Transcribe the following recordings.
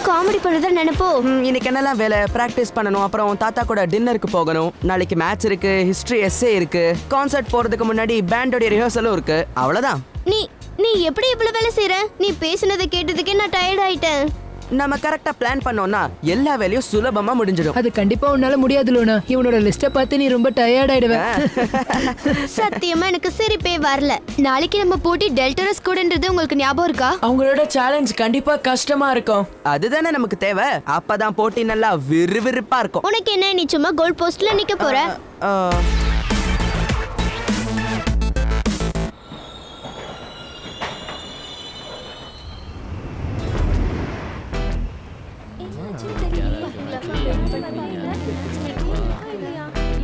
Comedy பண்றத நினைப்போ. இன்னைக்கு என்னெல்லாம் வேலை? பிராக்டிஸ் பண்ணணும், அப்புறம் தாத்தா கூட டின்னருக்கு போகணும், நாளைக்கு மேட்ச் இருக்கு, ஹிஸ்டரி எஸ்ஸே இருக்கு, கான்சர்ட் போறதுக்கு முன்னாடி பேண்டோட ரிஹர்சலும் இருக்கு. அவ்வளவுதான். நீ எப்படி இவ்வளவு வேலை செய்யற? நீ பேசுனதை கேட்டதுக்கே நான் டயர்ட் ஆயிட்டேன். நம்ம கரெக்டா பிளான் பண்ணோம்னா எல்லா வேலையும் சுலபமா முடிஞ்சிடும். அது கண்டிப்பா உன்னால முடியாது லூனா. இவனோட லிஸ்ட பார்த்து நீ ரொம்ப டயர்ட் ஆயிடுவ. சத்தியமா எனக்கு சிரிப்பே வரல. நாளைக்கு நம்ம போட்டி டெல்டரஸ் கூடன்றது உங்களுக்கு ஞாபகம் இருக்கா? அவங்களோட சேலஞ்ச் கண்டிப்பா கஷ்டமா இருக்கும். அதுதானே நமக்கு தேவை. அப்பதான் போட்டி நல்லா விறுவிறுப்பா இருக்கும். உனக்கு என்ன, நீ சும்மா கோல் போஸ்ட்ல நிக்க போற?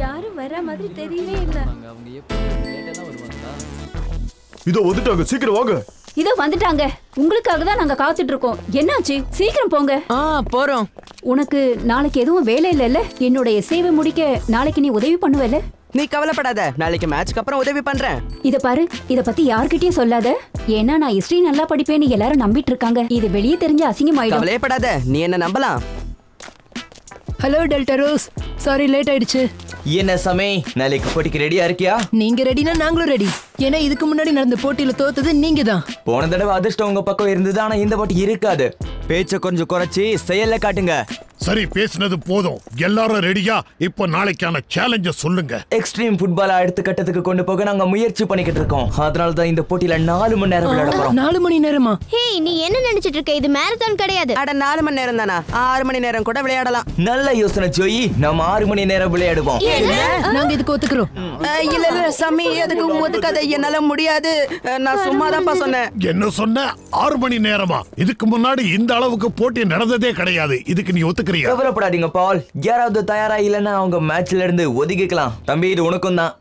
யாரும் வர மாதிரி தெரியவே இல்ல. இதோ வந்துட்டாங்க, சீக்கிரம் வாங்க. இதோ வந்துட்டாங்க. உங்களுக்காக தான் நாங்க காத்துட்டு இருக்கோம். என்னாச்சு? சீக்கிரம் போங்க. போறோம். உனக்கு நாளைக்கு எதுவும் வேலை இல்லைல்ல? என்னோட சேவை முடிக்க நாளைக்கு நீ உதவி பண்ணுவல? நீ கவலைப்படாத, நாளைக்கு மேட்ச்க்கு அப்புறம் உதவி பண்றேன். இத பாரு, இத பத்தி யார்கிட்டயும் சொல்லாத. ஏன்னா நான் ஹிஸ்டரி நல்லா படிப்பேன்னு எல்லாரும் நம்பிட்டு இருக்காங்க. இது வெளியே தெரிஞ்ச அசிங்கமாயிடும். கவலைப்படாத, நீ என்ன நம்பலாம். ஹலோ டெல்டரோஸ், சாரி லேட் ஆயிடுச்சு. என்ன சமே, நாளைக்கு போட்டிக்கு ரெடியா இருக்கியா? நீங்க ரெடினா நாங்களும் ரெடி. ஏன்னா இதுக்கு முன்னாடி நடந்த போட்டியில தோத்தது நீங்க தான். போன தடவை அதிர்ஷ்டம் உங்க பக்கம் இருந்தது, ஆனா இந்த போட்டி இருக்காது. பேச்ச கொஞ்சம் குறைச்சி செயல்ல காட்டுங்க. சரி, பேசினது போதும். எல்லாரும் ரெடியா? இப்போ நாளைக்கான சேலஞ்ச சொல்லுங்க. எக்ஸ்ட்ரீம் ஃபுட்பால் அடுத்த கட்டத்துக்கு கொண்டு போக நாங்க முயற்சி பண்ணிக்கிட்டு இருக்கோம். அதனால தான் இந்த போட்டியில 4 மணி நேரம் விளையாட போறோம். 4 மணி நேரமா? ஹே, நீ என்ன நினைச்சிட்டு இருக்க? இது மேரத்தான் கிடையாது. அட 4 மணி நேரம் தானா? 6 மணி நேரம் கூட விளையாடலாம். நல்ல யோசனை ஜோயி, நம்ம 6 மணி நேரம் விளையாடுவோம். நாங்க இதுக்கு ஒத்துக்கிறோம். இல்ல இல்ல சமி, எதுக்கு ஒதுக்காத? என்னால முடியாது. நான் சும்மா தான் சொன்னேன். என்ன சொன்ன? 6 மணி நேரமா? இதுக்கு முன்னாடி இந்த அளவுக்கு போட்டி நடந்ததே கிடையாது. இதுக்கு நீ ஒத்துக்கறியா? கவலைப்படாதீங்க பால், யாராவது தயாரா இல்லைன்னா அவங்க மேட்ச்ல இருந்து ஒதுக்கிக்கலாம். தம்பி, இது உனக்கும் தான்.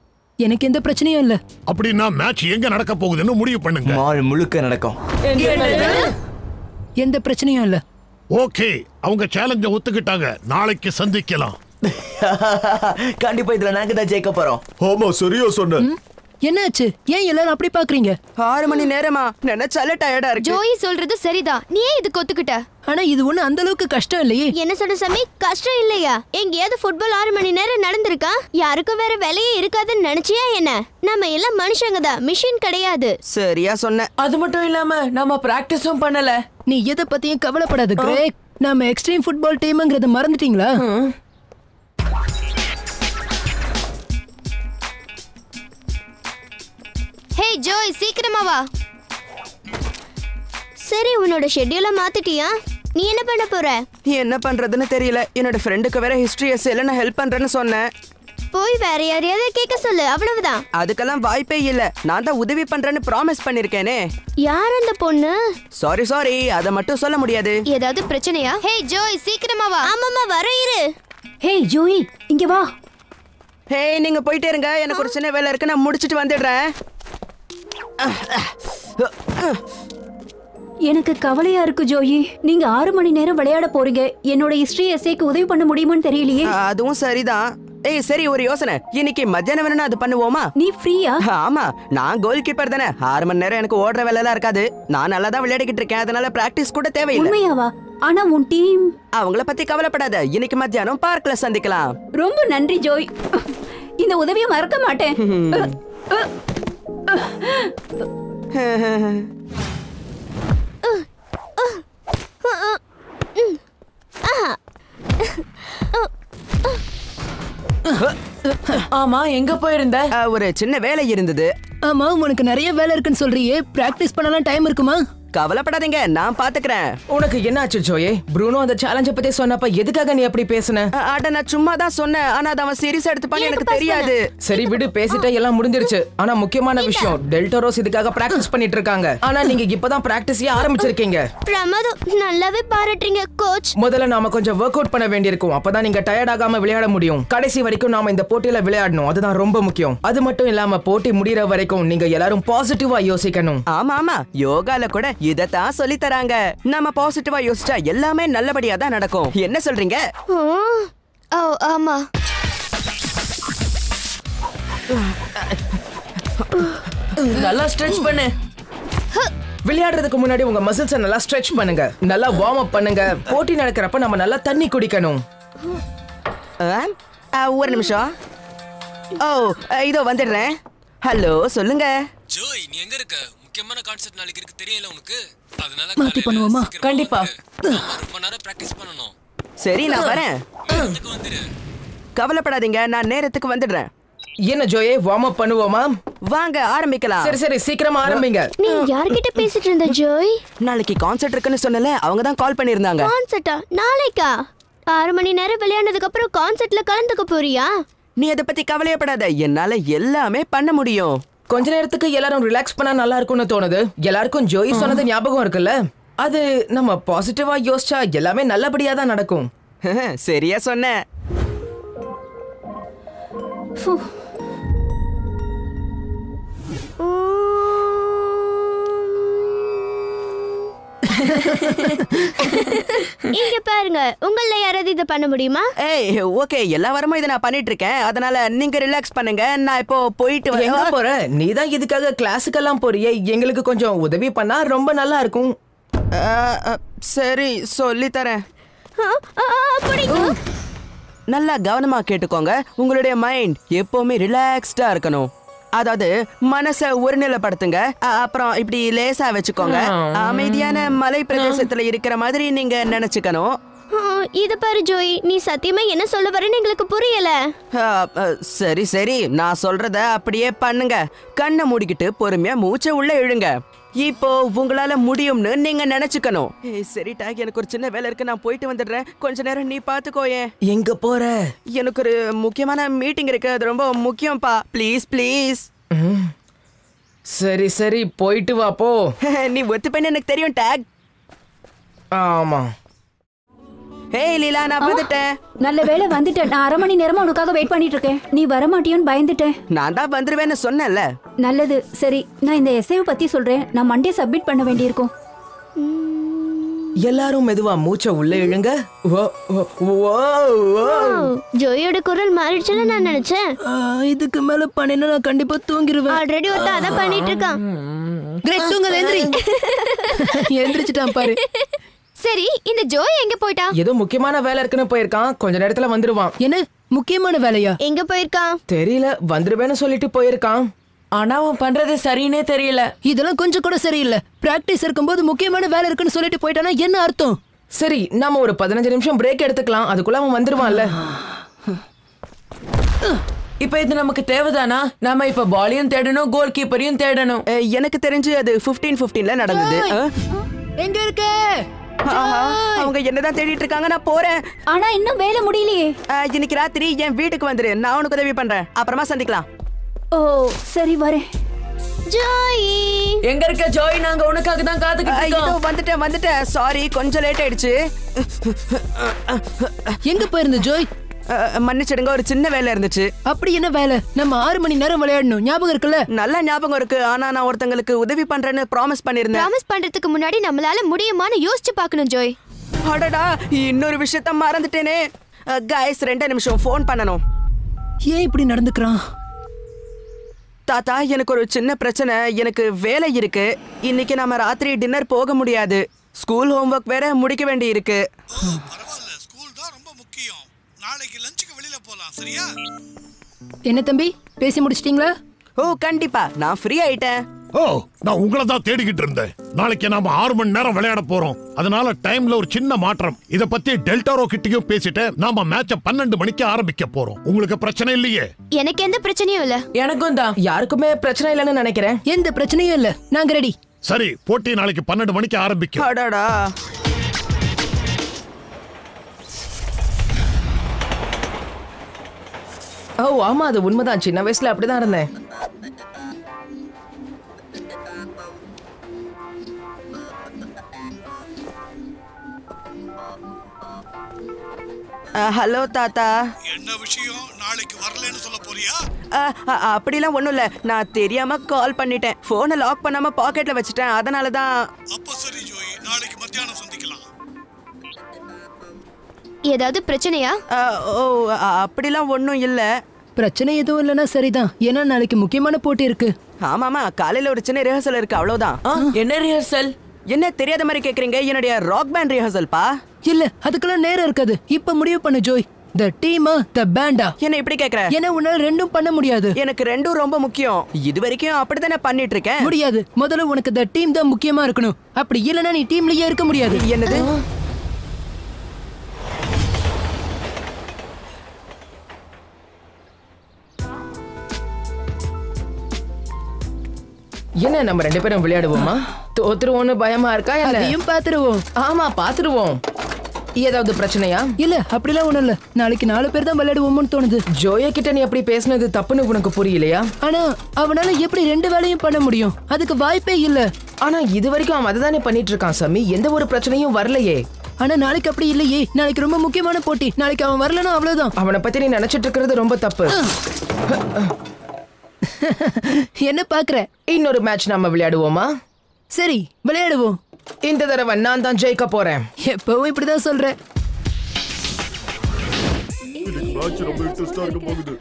எனக்கு எந்த பிரச்சனையும் இல்ல. அப்படின்னா மேட்ச் எங்க நடக்க போகுதுன்னு முடிவு பண்ணுங்க. மால் முழுக்க நடக்கும். எந்த பிரச்சனையும் இல்ல. ஓகே, அவங்க சேலஞ்ச ஒத்துக்கிட்டாங்க. நாளைக்கு சந்திக்கலாம். கண்டிப்பா இதுல நாங்க தான் ஜெயிக்க போறோம். ஆமா, சரியா சொன்ன. என்னாச்சு? ஏன் எல்லாரும் அப்படி பாக்குறீங்க? 6 மணி நேரமா? நினைச்சாலே டயர்டா இருக்கு. ஜோயி சொல்றது சரிதான். நீ ஏன் இதுக்கு ஒத்துக்கிட்ட? ஆனா இது ஒண்ணு அந்த அளவுக்கு கஷ்டம் இல்லையே. என்ன சொல்ற சமி? கஷ்டம் இல்லையா? எங்கேயாவது ஃபுட்பால் 6 மணி நேரம் நடந்திருக்கா? யாருக்கும் வேற வேலையே இருக்காதுன்னு நினைச்சியா என்ன? நம்ம எல்லாம் மனுஷங்க தான், மிஷின் கிடையாது. சரியா சொன்ன. அது மட்டும் இல்லாம நம்ம பிராக்டிஸும் பண்ணல. நீ எதை பத்தியும் கவலைப்படாத கிரேக். நாம எக்ஸ்ட்ரீம் ஃபுட்பால் டீம்ங்கறத மறந்துட்டீங்களா? ஹே ஜோய், சீக்கிரமா வா. சரி, உன்னோட ஷெட்யூல மாத்திட்டியா? நீ என்ன பண்ண போற? என்ன பண்றதுன்னு தெரியல. என்னோட ஃப்ரெண்டுக்கு வேற ஹிஸ்டரி எஸ்ஸேல நான் ஹெல்ப் பண்றேன்னு சொன்னேன். போய் வேற யாரையாவது கேட்க சொல்லு, அவ்வளவுதான். அதுக்கெல்லாம் வாய்ப்பே இல்ல. நான் தான் உதவி பண்றேன்னு ப்ராமிஸ் பண்ணிருக்கேனே. யார் அந்த பொண்ணு? சாரி, அத மட்டும் சொல்ல முடியாது. ஏதாவது பிரச்சனையா? ஹே ஜோய், சீக்கிரமா வா. ஆமாமா, வர இரு. ஹே ஜோயி, இங்க வா. ஹே, நீங்க போயிட்டே இருங்க. எனக்கு ஒரு சின்ன வேலை இருக்கு, நான் முடிச்சிட்டு வந்துடுறேன். எனக்கு கவலையா இருக்கு ஜோயி. நீங்க 6 மணி நேரம் விளையாட போறீங்க. என்னோட ஹிஸ்டரி எஸ்ஏக்கு உதவி பண்ண முடியுமான்னு தெரியலையே. அதுவும் சரிதான். ஏய் சரி, ஒரு யோசனை. இன்னைக்கு மத்தியானம் வேணா அது பண்ணுவோமா? நீ ஃப்ரீயா? ஆமா, நான் கோல் கீப்பர் தானே. 6 மணி நேரம் எனக்கு ஓடுற வேலைலாம் இருக்காது. நான் நல்லா தான் விளையாடிக்கிட்டு இருக்கேன். அதனால பிராக்டிஸ் கூட தேவையில்லை. உண்மையாவா? ஆனா உன் டீம்? அவங்கள பத்தி கவலைப்படாத. இன்னைக்கு மத்தியானம் பார்க்ல சந்திக்கலாம். ரொம்ப நன்றி ஜோய். இந்த உதவியை மறக்க மாட்டேன். ஆமா, எங்க போயிருந்த? ஒரு சின்ன வேலை இருந்தது. ஆமா, உனக்கு நிறைய வேலை இருக்குன்னு சொல்றியே. பிராக்டிஸ் பண்ணலாம் டைம் இருக்குமா? கவலைப்படாதீங்க, நான் பாத்துக்கிறேன். உனக்கு என்னாச்சு ஜோயே? ப்ரூனோ அந்த சேலஞ்ச பத்தி சொன்னப்ப எதுக்காக நீ அப்படி பேசுன? அட நான் சும்மா தான் சொன்னேன். ஆனா அவன் சீரியஸா எடுத்துப்பான்னு எனக்கு தெரியாது. சரி விடு, பேசிட்டா எல்லாம் முடிஞ்சிருச்சு. ஆனா முக்கியமான விஷயம், டெல்டரோஸ் இதுக்காக பிராக்டிஸ் பண்ணிட்டு இருக்காங்க. ஆனா நீங்க இப்பதான் பிராக்டிஸே ஆரம்பிச்சிருக்கீங்க. பிரமாதம், நல்லாவே பாராட்டுறீங்க கோச். முதல்ல நாம கொஞ்சம் வொர்க் அவுட் பண்ண வேண்டியிருக்கும். அப்பதான் நீங்க டயர்ட் ஆகாம விளையாட முடியும். கடைசி வரைக்கும் நாம இந்த போட்டியில விளையாடணும். அதுதான் ரொம்ப முக்கியம். அது மட்டும் இல்லாம போட்டி முடியற வரைக்கும் நீங்க எல்லாரும் பாசிட்டிவா யோசிக்கணும். ஆமா, யோகால கூட இதத்தான் சொல்லி தராங்க. நம்ம பாசிட்டிவா யோசிச்சா எல்லாமே நல்லபடியா தான் நடக்கும். என்ன சொல்றீங்க? ஆமா. நல்லா ஸ்ட்ரெச் பண்ணு. விளையாடுறதுக்கு முன்னாடி உங்க மசில்ஸை நல்லா ஸ்ட்ரெச் பண்ணுங்க, நல்லா வார்ம் அப் பண்ணுங்க. போட்டி நடக்கிறப்ப நம்ம நல்லா தண்ணி குடிக்கணும். ஒரு நிமிஷம். ஓ இதோ வந்துடுறேன். ஹலோ சொல்லுங்க. ஜோய், நீ எங்க இருக்க? முக்கியமான கான்செப்ட் நாளைக்கு இருக்கு, தெரியல உனக்கு? அதனால மாத்தி பண்ணுவோமா? கண்டிப்பா. ரொம்ப நேரம் பிராக்டிஸ் பண்ணனும். சரி நான் வரேன். வந்துரு. கவலைப்படாதீங்க, நான் நேரத்துக்கு வந்துடுறேன். என்ன ஜோயே, வார்ம் அப் பண்ணுவோமா? வாங்க ஆரம்பிக்கலாம். சரி சரி, சீக்கிரமா ஆரம்பிங்க. நீ யார்கிட்ட பேசிட்டு இருந்த ஜோய்? நாளைக்கு கான்சர்ட் இருக்குன்னு சொன்னல, அவங்க தான் கால் பண்ணிருந்தாங்க. கான்சர்ட்டா? நாளைக்கா? 6 மணி நேரம் விளையாடுனதுக்கு அப்புறம் கான்சர்ட்ல கலந்துக்க போறியா? நீ அதை பத்தி கவலையப்படாத, என்னால எல்லாமே பண்ண முடியும். கொஞ்ச நேரத்துக்கு எல்லாரும் ரிலாக்ஸ் பண்ணா நல்லா இருக்கும்னு தோணுது. எல்லாருக்கும் ஜோய் சொன்னது ஞாபகம் இருக்குல்ல? அது நம்ம பாசிட்டிவா யோசிச்சா எல்லாமே நல்லபடியா தான் நடக்கும். சரியா சொன்ன. இங்க பாருங்க, உங்கள யாராவது இத பண்ண முடியுமா? ஏய் ஓகே, எல்லா வாரமும் இதை நான் பண்ணிட்டு இருக்கேன். அதனால நீங்க ரிலாக்ஸ் பண்ணுங்க, நான் இப்போ போயிட்டு எங்க வரேன். போற? நீ தான் இதுக்காக கிளாஸுக்கெல்லாம் போறியே, எங்களுக்கு கொஞ்சம் உதவி பண்ணா ரொம்ப நல்லா இருக்கும். சரி சொல்லி தரேன். அப்படிங்க. நல்லா கவனமா கேட்டுக்கோங்க. உங்களுடைய மைண்ட் எப்பவுமே ரிலாக்ஸ்டா இருக்கணும். அதாவது மனசை ஒருநிலைப்படுத்துங்க. அப்புறம் இப்படி லேசா வச்சுக்கோங்க. அமைதியான மலை பிரதேசத்துல இருக்கிற மாதிரி நீங்க நினைச்சுக்கணும். இது பாரு ஜோய், நீ சத்தியமா என்ன சொல்ல வரேன்னு எங்களுக்கு புரியல. சரி சரி, நான் சொல்றத அப்படியே பண்ணுங்க. கண்ணை மூடிக்கிட்டு பொறுமையா மூச்சை உள்ள இழுங்க. இப்போ உங்களால முடியும்னு நீங்க நினைச்சுக்கணும். சரி டாக், எனக்கு ஒரு சின்ன வேலை இருக்கு, நான் போயிட்டு வந்துடுறேன். கொஞ்ச நேரம் நீ பாத்துக்கோயே. எங்க போற? எனக்கு ஒரு முக்கியமான மீட்டிங் இருக்கு, அது ரொம்ப முக்கியம்ப்பா. Please please. சரி சரி, போயிட்டு வா போ. நீ ஒத்துப்பேன்னு எனக்கு தெரியும் டாக். ஆமா. ஹேய் லீலா, நான் வந்துட்டேன். நல்ல வேளை வந்துட்டேன். நான் 1/2 மணி நேரமா உனக்காக வெயிட் பண்ணிட்டு இருக்கேன். நீ வர மாட்டியோன்னு பயந்துட்டேன். நான் தான் வந்துருவேன்னு சொன்னேன்ல. நல்லது. சரி, நான் இந்த எஸ்ஏவை பத்தி சொல்றேன். நான் மண்டே சப்மிட் பண்ண வேண்டியிருக்கும். எல்லாரும் மெதுவா மூச்சை உள்ள இழுங்க. ஜோயோட குரல் மாறிடுச்சுன்னு நான் நினைச்சேன். இதுக்கு மேல பண்ணினா நான் கண்டிப்பா தூங்கிடுவேன். ஆல்ரெடி ஒருத்தன் அத பண்ணிட்டு இருக்கான். கிரேட், தூங்க எந்திரி. எந்திரிச்சிட்டான் பாரு. சரி, இந்த ஜோய் எங்க போயிட்டா? ஏதோ முக்கியமான வேலை இருக்குன்னு போயிருக்கான். கொஞ்ச நேரத்துல வந்துருவான். என்ன முக்கியமான வேலையா? எங்க போயிருக்கான் தெரியல, வந்துருவேன்னு சொல்லிட்டு போயிருக்கான். ஆனா அவன் பண்றது சரின்னே தெரியல. இதெல்லாம் கொஞ்சம் கூட சரியில்லை. பிராக்டிஸ் இருக்கும்போது முக்கியமான வேலை இருக்குன்னு சொல்லிட்டு போயிட்டானா என்ன அர்த்தம்? சரி, நாம ஒரு 15 நிமிஷம் பிரேக் எடுத்துக்கலாம். அதுக்குள்ள அவன் வந்துருவான்ல. இப்ப இது நமக்கு தேவைதானா? நாம இப்ப பாலையும் தேடணும், கோல் கீப்பரையும் தேடணும். எனக்கு தெரிஞ்சு அது 15-15ல நடந்தது. எங்க இருக்க? அவங்க என்னதான் தேடிட்டு இருக்காங்க, நான் போறேன். ஆனா இன்னும் வேலை முடியலையே. இன்னைக்கு ராத்திரி என் வீட்டுக்கு வந்துரு, நான் உனக்கு உதவி பண்றேன். அப்புறமா சந்திக்கலாம். ஓ சரி, வரேன். ஜோய் எங்க இருக்க ஜோய்? நாங்க உனக்காக தான் காத்துக்கிட்டு இதோ இருக்கோம். வந்துட்டேன். சாரி, கொஞ்சம் லேட் ஆயிடுச்சு. எங்க போயிருந்த ஜோய்? மன்னிச்சிடுங்க, ஒரு சின்ன வேலை இருந்துச்சு. அப்படி என்ன வேலை? நம்ம 6 மணி நேரம் விளையாடணும், ஞாபகம் இருக்குல்ல? நல்ல ஞாபகம் இருக்கு. ஆனா நான் ஒருத்தங்களுக்கு உதவி பண்றேன்னு ப்ராமிஸ் பண்ணிருந்தேன். ப்ராமிஸ் பண்றதுக்கு முன்னாடி நம்மளால முடியுமான்னு யோசிச்சு பார்க்கணும் ஜோய். அடடா, இன்னொரு விஷயத்த மறந்துட்டேனே. கைஸ், 2 நிமிஷம் ஃபோன் பண்ணணும். ஏன் இப்படி நடந்துக்கிறான்? தாத்தா, எனக்கு ஒரு சின்ன பிரச்சனை. எனக்கு வேலை இருக்கு. இன்னைக்கு நாம ராத்திரி டின்னர் போக முடியாது. ஸ்கூல் ஹோம்வொர்க் வேற முடிக்க வேண்டி இருக்கு. பரவாயில்ல, ஸ்கூல் தான் ரொம்ப முக்கியம். நாளைக்கு லஞ்சுக்கு வெளியில போலாம், சரியா? என்ன தம்பி, பேசி முடிச்சிட்டீங்களா? ஓ கண்டிப்பா, நான் ஃப்ரீ ஆயிட்டேன். ஓ, நான் உங்களை தான் தேடிக்கிட்டு இருந்தேன். நாளைக்கு நாம 6 மணி நேரம் விளையாட போறோம். அதனால டைம்ல ஒரு சின்ன மாற்றம். இத பத்தி டெல்டாரோ கிட்டயும் பேசிட்டு நாம மேட்ச 12 மணிக்கு ஆரம்பிக்க போறோம். உங்களுக்கு பிரச்சனை இல்லையே? எனக்கு எந்த பிரச்சனையும் இல்ல. எனக்கும் தான். யாருக்குமே பிரச்சனை இல்லைன்னு நினைக்கிறேன். எந்த பிரச்சனையும் இல்ல, நாங்க ரெடி. சரி, போட்டி நாளைக்கு 12 மணிக்கு ஆரம்பிக்கும். அடடா, ஓ ஆமா, அது உண்மைதான். சின்ன வயசுல அப்படிதான் இருந்தேன். ஹலோ தாத்தா. என்ன விஷயம்? நாளைக்கு வரலன்னு சொல்ல போறியா? அப்படிலாம் ஒண்ணும் இல்ல, நான் தெரியாம கால் பண்ணிட்டேன். போனை லாக் பண்ணாம பாக்கெட்ல வச்சுட்டேன், அதனாலதான். அப்ப சரி ஜோய், நாளைக்கு மத்தியானம் சந்திக்கலாம். ஏதாவது பிரச்சனையா? ஓ அப்படிலாம் ஒண்ணும் இல்ல. பிரச்சனை எதுவும் இல்லைன்னா சரிதான். ஏன்னா நாளைக்கு முக்கியமான போட்டி இருக்கு. ஆமாமா, காலையில ஒரு சின்ன ரிஹர்சல் இருக்கு, அவ்வளவுதான். என்ன ரிஹர்சல்? என்ன தெரியாத மாதிரி கேக்குறீங்க? என்னுடைய ராக் பேண்ட் ரிஹர்சல் பா. இல்ல அதுக்கெல்லாம் நேரம் இருக்காது. இப்ப முடிவு பண்ணு ஜோய், த டீமா த பேண்டா? என்ன இப்படி கேக்குற? ஏன்னா உன்னால ரெண்டும் பண்ண முடியாது. எனக்கு ரெண்டும் ரொம்ப முக்கியம். இது வரைக்கும் அப்படித்தானே பண்ணிட்டு இருக்கேன். முடியாது. முதல்ல உனக்கு த டீம் தான் முக்கியமா இருக்கணும். அப்படி இல்லனா நீ டீம்லயே இருக்க முடியாது. என்னது? என்ன நம்ம 2 பேரும் விளையாடுவோமா? தோத்துருவோம்னு பயமா இருக்கா? அதையும் பாத்துருவோம். ஆமா பாத்துருவோம். ஏதாவது பிரச்சனையா? இல்ல அப்படிலாம் ஒண்ணும் இல்ல. நாளைக்கு 4 பேர் தான் விளையாடுவோம்னு தோணுது. ஜோயா கிட்ட நீ அப்படி பேசுனது தப்புன்னு உனக்கு புரியலையா? ஆனா அவனால எப்படி 2 வேலையும் பண்ண முடியும்? அதுக்கு வாய்ப்பே இல்ல. ஆனா இது வரைக்கும் அவன் அதுதானே பண்ணிட்டு இருக்கான் சாமி. எந்த ஒரு பிரச்சனையும் வரலையே. ஆனா நாளைக்கு அப்படி இல்லையே. நாளைக்கு ரொம்ப முக்கியமான போட்டி. நாளைக்கு அவன் வரலனா அவ்வளவுதான். அவனை பத்தி நீ நினைச்சிட்டு இருக்கிறது ரொம்ப தப்பு. என்ன பாக்குற? இன்னொரு மேட்ச் நாம விளையாடுவோமா? சரி விளையாடுவோம். இந்த தடவை நான் தான் ஜெயிக்க போறேன். எப்பவும் இப்படிதான் சொல்றேன்.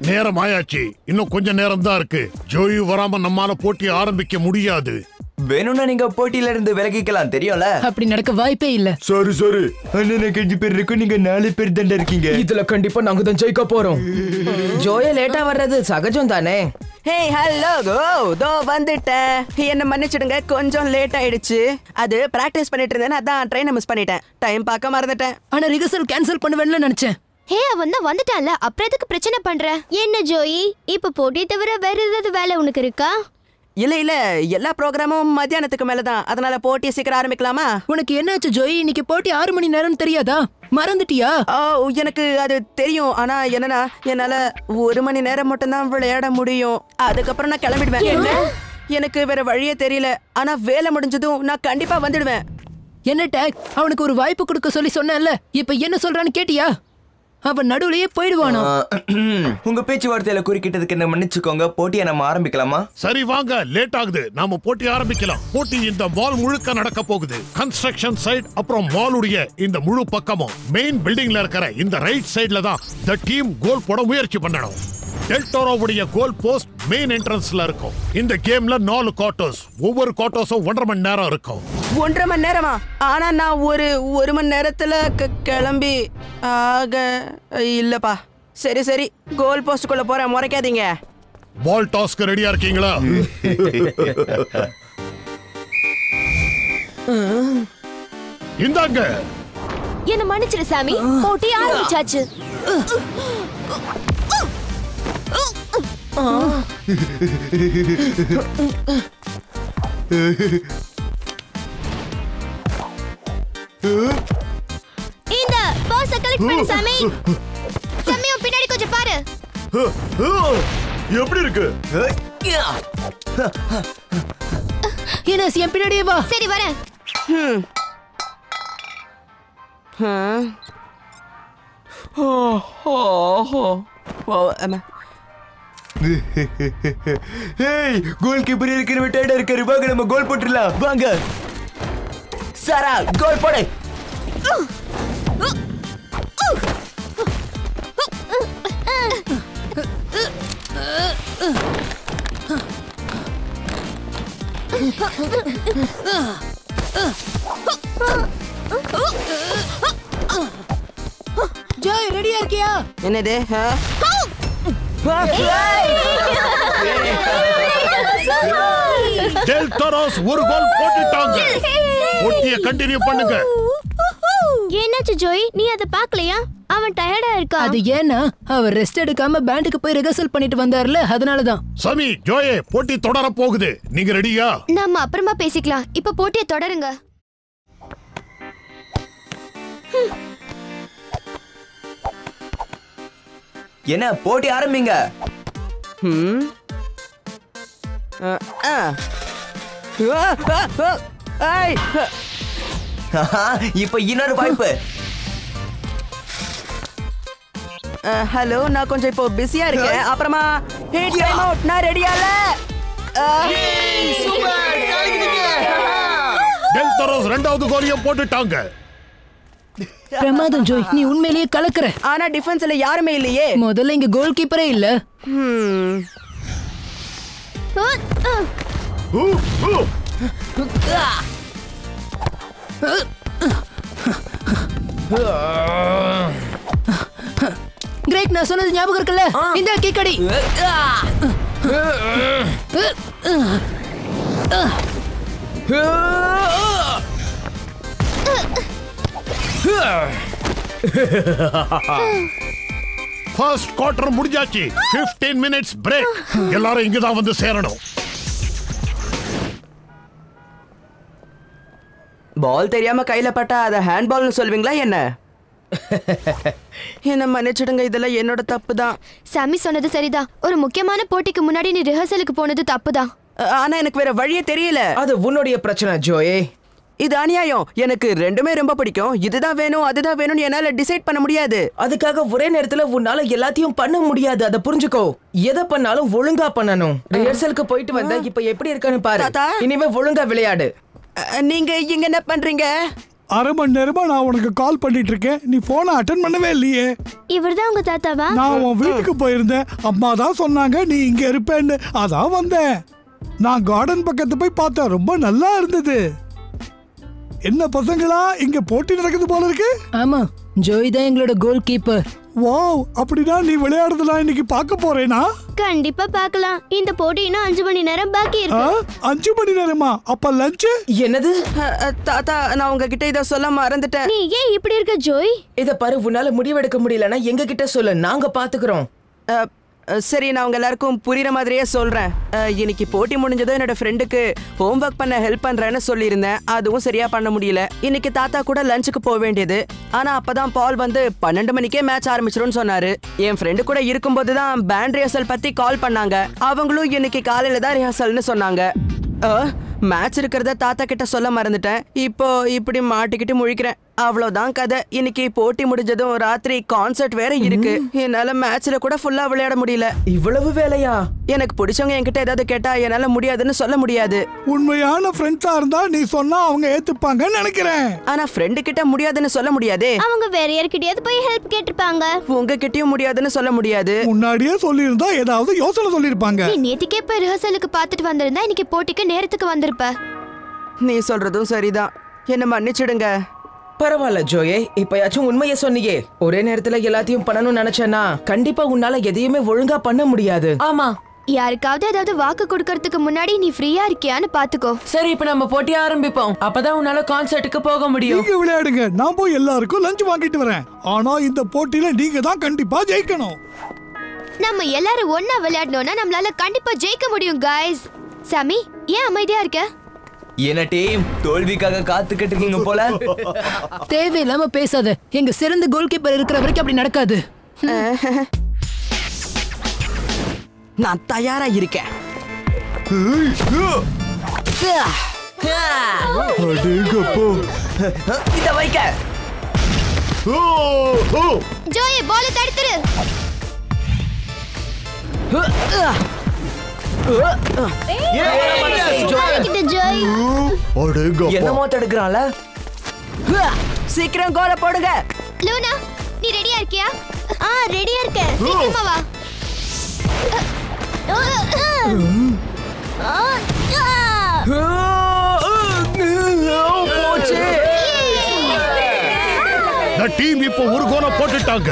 நேரம் ஆயாச்சு. இன்னும் கொஞ்ச நேரம் தான் இருக்கு. ஜோயி வராம நம்மால போட்டி ஆரம்பிக்க முடியாது. வேணும்னா நீங்க போட்டியில இருந்து விலகிக்கலாம், தெரியும்ல? அப்படி நடக்க வாய்ப்பே இல்ல. சரி சரி, அண்ணனுக்கு 5 பேர் இருக்கும், நீங்க 4 பேர் தானே இருக்கீங்க. இதுல கண்டிப்பா நாங்க தான் ஜெயிக்க போறோம். ஜோயா லேட்டா வர்றது சகஜம் தானே. ஹே ஹலோ கோ, தோ வந்துட்டேன். என்ன மன்னிச்சிடுங்க, கொஞ்சம் லேட் ஆயிடுச்சு. அது பிராக்டிஸ் பண்ணிட்டு இருந்தேன், அதான் ட்ரெயினை மிஸ் பண்ணிட்டேன். டைம் பார்க்க மறந்துட்டேன். ஆனா ரிஹர்சல் கேன்சல் பண்ணுவேன்னு நினைச்சேன். ஹே அவன் தான் வந்துட்டான்ல, அப்புறம் எதுக்கு பிரச்சனை பண்ற? என்ன ஜோயி, இப்ப போட்டி தவிர வேற ஏதாவது வேலை உனக்கு இருக்கா? இல்ல இல்ல, எல்லா ப்ரோக்ராமும் மத்தியானத்துக்கு மேலதான். அதனால போட்டியை சீக்கிரம் ஆரம்பிக்கலாமா? உனக்கு என்னாச்சு ஜோய்? இன்னைக்கு போட்டி 6 மணி நேரம் தெரியாதா? மறந்துட்டியா? எனக்கு அது தெரியும். ஆனா என்னன்னா, என்னால 1 மணி நேரம் மட்டும் தான் விளையாட முடியும். அதுக்கப்புறம் நான் கிளம்பிடுவேன். எனக்கு வேற வழியே தெரியல. ஆனா வேலை முடிஞ்சதும் நான் கண்டிப்பா வந்துடுவேன். என்ன டேக், அவனுக்கு ஒரு வாய்ப்பு கொடுக்க சொல்லி சொன்னேன்ல, இப்ப என்ன சொல்றான்னு கேட்டியா? அவன் நடுவுலயே போயிடுவானோ? உங்க பேச்சுவார்த்தையில குறுக்கிட்டதுக்கு என்ன மன்னிச்சுக்கோங்க. போட்டியை நம்ம ஆரம்பிக்கலாமா? சரி வாங்க, லேட் ஆகுது. நாம போட்டி ஆரம்பிக்கலாம். போட்டி இந்த மால் முழுக்க நடக்க போகுது. கன்ஸ்ட்ரக்ஷன் சைட் அப்புறம் மாலுடைய இந்த முழு பக்கமும் மெயின் பில்டிங்ல இருக்கிற இந்த ரைட் சைடுல தான் தி டீம் கோல் போட முயற்சி பண்ணணும். டெல்டோரோவுடைய கோல் போஸ்ட் மெயின் என்ட்ரன்ஸ்ல இருக்கும். இந்த கேம்ல 4 குவார்ட்டர்ஸ். ஒவ்வொரு குவார்ட்டர்ஸும் 1.5 மணி நேரம் இருக்கும். 1.5 மணி நேரமா? ஆனா நான் ஒரு மணி நேரத்துல கிளம்பி ஆக இல்லப்பா. சரி சரி, கோல் போஸ்டுக்குள்ள போறேன், முறைக்காதீங்க. பால் டாஸ்க்கு ரெடியா இருக்கீங்களா? இந்தாங்க. என்ன மன்னிச்சிரு சாமி, போட்டி ஆரம்பிச்சாச்சு. இந்த பாஸ கலெக்ட் பண்ணு சாமி. சாமி பின்னாடி கொஞ்சம் பாரு. எப்படி இருக்கு? என்ன என் பின்னாடியே வா. சரி வரேன். ஏய், கோல் கீப்பர் இருக்கிற டயர்டா இருக்காரு. வாங்க நம்ம கோல் போட்டுடலாம். வாங்க சாரா, கோல் போடு. ஜோய் ரெடியா இருக்கியா? என்னது? டெல்டோரோஸ் ஒரு கோல் போட்டுட்டாங்க. போட்டியை கண்டினியூ பண்ணுங்க. என்னாச்சு ஜோய், நீ அதை பார்க்கலையா? அவன் டயர்டா இருக்கா. அது ஏன்னா அவர் ரெஸ்ட் எடுக்காம பேண்டுக்கு போய் ரிஹர்சல் பண்ணிட்டு வந்தார்ல, அதனாலதான். சமி, ஜோயே, போட்டி தொடர போகுது. நீங்க ரெடியா? நாம அப்புறமா பேசிக்கலாம். இப்ப போட்டியை தொடருங்க. என்ன போட்டி ஆரம்பிங்க. இப்ப இன்னொரு வாய்ப்பு. ஹலோ, நான் கொஞ்சம் இப்போ பிஸியா இருக்கேன். அப்புறமா டைம் அவுட். நான் ரெடியால. டெல்டோரோஸ் 2வது கோலையும் போட்டுட்டாங்க. பிரமாதம் ஜோய், நீ உண்மையிலேயே கலக்குற. ஆனா டிஃபென்ஸ்ல யாருமே இல்லையே. முதல்ல இங்க கோல் கீப்பரே இல்ல. கிரேக், நான் சொன்னது ஞாபகம் இருக்குல்ல? இந்த கிக் அடி. ஃபர்ஸ்ட் குவார்டர் முடிஞ்சாச்சு. 15 மினிட்ஸ் பிரேக். எல்லாரும் இங்க தான் வந்து சேரணும். பால் தெரியாம கையில பட்டா அதை ஹேண்ட்பால்னு சொல்வீங்களா என்ன? என்ன மன்னிச்சிடுங்க, இதெல்லாம் என்னோட தப்பு தான். சாமி சொன்னது சரிதான். ஒரு முக்கியமான போட்டிக்கு முன்னாடி நீ ரிஹர்சலுக்கு போனது தப்புதான். ஆனா எனக்கு வேற வழியே தெரியல. அது உன்னுடைய பிரச்சனை ஜோயே. இது அநியாயம். எனக்கு ரெண்டுமே ரொம்ப பிடிக்கும். இதுதான் வேணும் அதுதான் வேணும்னு என்னால டிசைட் பண்ண முடியாது. அதுக்காக ஒரே நேரத்துல உன்னால எல்லாத்தையும் பண்ண முடியாது. அதை புரிஞ்சுக்கோ. எதை பண்ணாலும் ஒழுங்கா பண்ணணும். ரிஹர்சலுக்கு போயிட்டு வந்த இப்ப எப்படி இருக்கான்னு பாரு. தாத்தா. இனிமே ஒழுங்கா விளையாடு. நீங்க இங்க என்ன பண்றீங்க? அரை மணி நேரமா நான் உனக்கு கால் பண்ணிட்டு இருக்கேன். நீ போனை அட்டென்ட் பண்ணவே இல்லையே. இவர்தான் உங்க தாத்தாவா? நான் உன் வீட்டுக்கு போயிருந்தேன். அம்மா தான் சொன்னாங்க நீ இங்க இருப்பேன்னு. அதான் வந்தேன். நான் கார்டன் பக்கத்து போய் பார்த்தேன். ரொம்ப நல்லா இருந்தது. என்ன பசங்களா, இங்க போட்டி நடக்குது போல இருக்கு. ஆமா, ஜோய் தான் எங்களோட கோல் கீப்பர். வாவ், அப்படின்னா நீ விளையாடுறதுலாம் இன்னைக்கு பார்க்க போறேனா? கண்டிப்பா பார்க்கலாம். இந்த போட்டி இன்னும் 5 மணி நேரம் பாக்கி இருக்கு. 5 மணி நேரமா? அப்ப லஞ்ச் என்னது? தாத்தா, நான் உங்ககிட்ட இத சொல்ல மறந்துட்டேன். நீ ஏன் இப்படி இருக்க ஜோய்? இத பாரு, உன்னால முடிவெடுக்க முடியலன்னா எங்க கிட்ட சொல்லு, நாங்க பாத்துக்கிறோம். சரி, நான் உங்க எல்லாருக்கும் புரியுற மாதிரியே சொல்றேன். இன்னைக்கு போட்டி முடிஞ்சதும் என்னோட ஃப்ரெண்டுக்கு ஹோம்ஒர்க் பண்ண ஹெல்ப் பண்றேன்னு சொல்லியிருந்தேன். அதுவும் சரியா பண்ண முடியல. இன்னைக்கு தாத்தா கூட லஞ்சுக்கு போக வேண்டியது. ஆனா அப்பதான் பால் வந்து 12 மணிக்கே மேட்ச் ஆரம்பிச்சிரும்னு சொன்னாரு. என் ஃப்ரெண்டு கூட இருக்கும்போது தான் பேண்ட் ரிஹர்சல் பத்தி கால் பண்ணாங்க. அவங்களும் இன்னைக்கு காலையில தான் ரிஹர்சல்னு சொன்னாங்க. மேட்ச் இருக்கிறத தாத்தா கிட்ட சொல்ல மறந்துட்டேன். இப்போ இப்படி மாட்டிக்கிட்டு முழிக்கிறேன். அவ்வளவுதான் கதை. இன்னைக்கு போட்டி முடிஞ்சதும் ராத்திரி கான்சர்ட் வேற இருக்கு. என்னால மேட்ச்ல கூட ஃபுல்லா விளையாட முடியல. இவ்வளவு வேலையா? எனக்கு பிடிச்சவங்க என்கிட்ட ஏதாவது கேட்டா என்னால முடியாதுன்னு சொல்ல முடியாது. உண்மையான ஃப்ரெண்ட்ஸா இருந்தா நீ சொன்னா அவங்க ஏத்துப்பாங்கன்னு நினைக்கிறேன். ஆனா ஃப்ரெண்டு கிட்ட முடியாதுன்னு சொல்ல முடியாதே. அவங்க வேற யார்கிட்டயாவது போய் ஹெல்ப் கேட்டிருப்பாங்க. உங்ககிட்டயும் முடியாதுன்னு சொல்ல முடியாது. முன்னாடியே சொல்லியிருந்தா ஏதாவது யோசனை சொல்லிருப்பாங்க. நீ நேத்திக்கே போய் ரிஹர்சலுக்கு பார்த்துட்டு வந்திருந்தா இன்னைக்கு போட்டிக்கு நேரத்துக்கு வந்திருப்ப. நீ சொல்றதும் சரிதான். என்ன மன்னிச்சிடுங்க. பரவாயில்ல ஜோயே, இப்பயாச்சும் உண்மையை சொன்னியே. ஒரே நேரத்துல எல்லாத்தையும் பண்ணணும்னு நினைச்சேன்னா கண்டிப்பா உன்னால எதையுமே ஒழுங்கா பண்ண முடியாது. ஆமா, யாருக்காவது ஏதாவது வாக்கு கொடுக்கறதுக்கு முன்னாடி நீ ஃப்ரீயா இருக்கியான்னு பாத்துக்கோ. சரி, இப்ப நம்ம போட்டி ஆரம்பிப்போம். அப்பதான் உன்னால கான்சர்ட்டுக்கு போக முடியும். நீங்க விளையாடுங்க, நான் போய் எல்லாருக்கும் லஞ்ச் வாங்கிட்டு வரேன். ஆனா இந்த போட்டியில நீங்க தான் கண்டிப்பா ஜெயிக்கணும். நம்ம எல்லாரும் ஒன்னா விளையாடணும்னா நம்மளால கண்டிப்பா ஜெயிக்க முடியும் गाइस. சாமி, ஏன் அமைதியா இருக்க? என்ன டீம் தோல்விக்காக காத்துக்கிட்டு இருக்கீங்க போல. தேவையில்லாம பேசாத. எங்க சிறந்த கோல் கீப்பர் இருக்கிற வரைக்கும் அப்படி நடக்காது. நான் தயாரா இருக்கேன். இத வைக்க. ஜோய், பால் தடுத்துரு. என்னமோ தடுக்கிறான்ல. சீக்கிரம் கோல போடுங்க. லூனா, நீ ரெடியா இருக்கியா? ரெடியா இருக்கேன். சீக்கிரமா வா. The team இப்போ ஒரு கோல போட்டுட்டாங்க.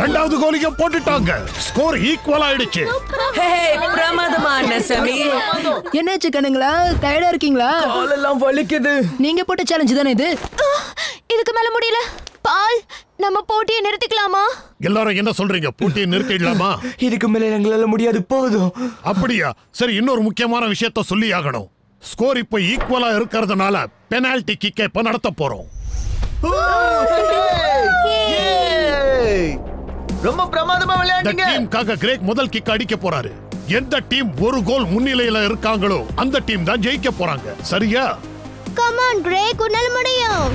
ரெண்டாவது கோலிங்க போட்டுட்டாங்க. ஸ்கோர் ஈக்குவல் ஆயிடுச்சு. பிரமாதமான சாமி. என்னாச்சு கண்ணுங்களா, டயர்டா இருக்கீங்களா? காலெல்லாம் வலிக்குது. நீங்க போட்ட சேலஞ்ச் தானே இது? இதுக்கு மேல முடியல. பால், நம்ம போட்டியை நிறுத்திக்கலாமா? எல்லாரும் என்ன சொல்றீங்க? போட்டியை நிறுத்திடலாமா? இதுக்கு மேல எங்களால முடியாது, போதும். அப்படியா? சரி, இன்னொரு முக்கியமான விஷயத்த சொல்லி ஆகணும். ஸ்கோர் இப்ப ஈக்குவலா இருக்கிறதுனால பெனால்டி கிக் இப்ப நடத்த போறோம். ரொம்ப பிரமாதமா விளையாடுங்க. டீமுக்காக கிரேக் முதல் கிக் அடிக்க போறாரு. எந்த டீம் ஒரு கோல் முன்னிலையில இருக்காங்களோ அந்த டீம் தான் ஜெயிக்க போறாங்க. சரியா? கம் ஆன் கிரேக், உன்னால முடியும்.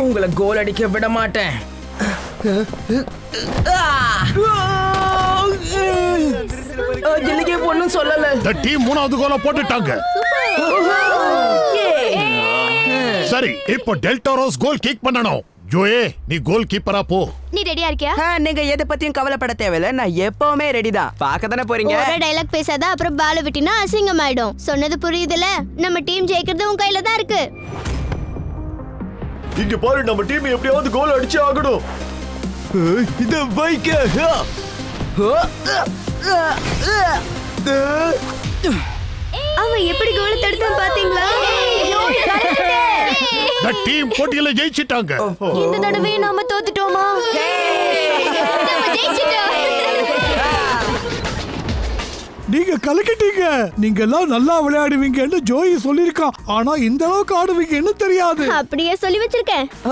உங்களை கோல் அடிக்க விட மாட்டேன். இல்லையே ஒண்ணும் சொல்லல. இந்த டீம் 3வது கோலை போட்டுட்டாங்க. சரி, இப்போ டெல்டாரோஸ் கோல் கிக் பண்ணணும். ஜோயே, நீ கோல் கீப்பரா போ. நீ ரெடியா இருக்கியா? நீங்க எதை பத்தியும் கவலைப்பட தேவையில்ல, நான் எப்பவுமே ரெடி தான். பார்க்க தானே போறீங்க. ஒரு டயலாக் பேசாத, அப்புறம் பால் விட்டினா அசிங்கமாயிடும். சொன்னது புரியுதுல? நம்ம டீம் ஜெயிக்கிறது உன் கையில தான் இருக்கு. இங்க பாரு, நம்ம டீம் எப்படியாவது கோல் அடிச்சு ஆகணும். இத வைக்க. அவன் எப்படி கோல் தடுத்தான் பாத்தீங்களா? இந்த டீம் போட்டியில ஜெயிச்சிட்டாங்க. இந்த தடவை நாம தோத்துட்டோமா? நாம ஜெயிச்சிட்டோம். நீங்க கலக்கிட்டீங்க. நீங்க எல்லாம் நல்லா விளையாடுவீங்கன்னு ஜோயி சொல்லிருக்கான். ஆனா இந்த அளவுக்கு ஆடுவீங்கன்னு தெரியாது. அப்படியே சொல்லி வச்சிருக்கேன். ஓ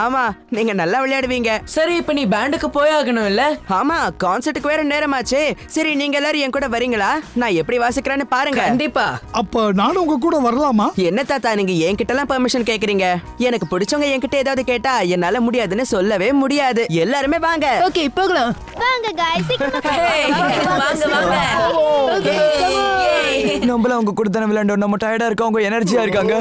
ஆமா, நீங்க நல்லா விளையாடுவீங்க. சரி, இப்ப நீ பேண்டுக்கு போயாகணும் இல்ல? ஆமா, கான்சர்ட்டுக்கு வேற நேரமாச்சே. சரி, நீங்க எல்லாரும் என் கூட வரீங்களா? நான் எப்படி வாசிக்கிறேன்னு பாருங்க. கண்டிப்பா. அப்ப நானும் உங்க கூட வரலாமா? என்ன தாத்தா, நீங்க என்கிட்ட எல்லாம் பெர்மிஷன் கேக்குறீங்க? எனக்கு பிடிச்சவங்க என்கிட்ட ஏதாவது கேட்டா என்னால முடியாதுன்னு சொல்லவே முடியாது. எல்லாருமே வாங்க. ஓகே, போகலாம். வாங்க गाइस, வாங்க வாங்க. நம்மள அவங்க கூட தானே விளையாண்டோம். நம்ம டயர்டா இருக்கோம், அவங்க எனர்ஜியா இருக்காங்க.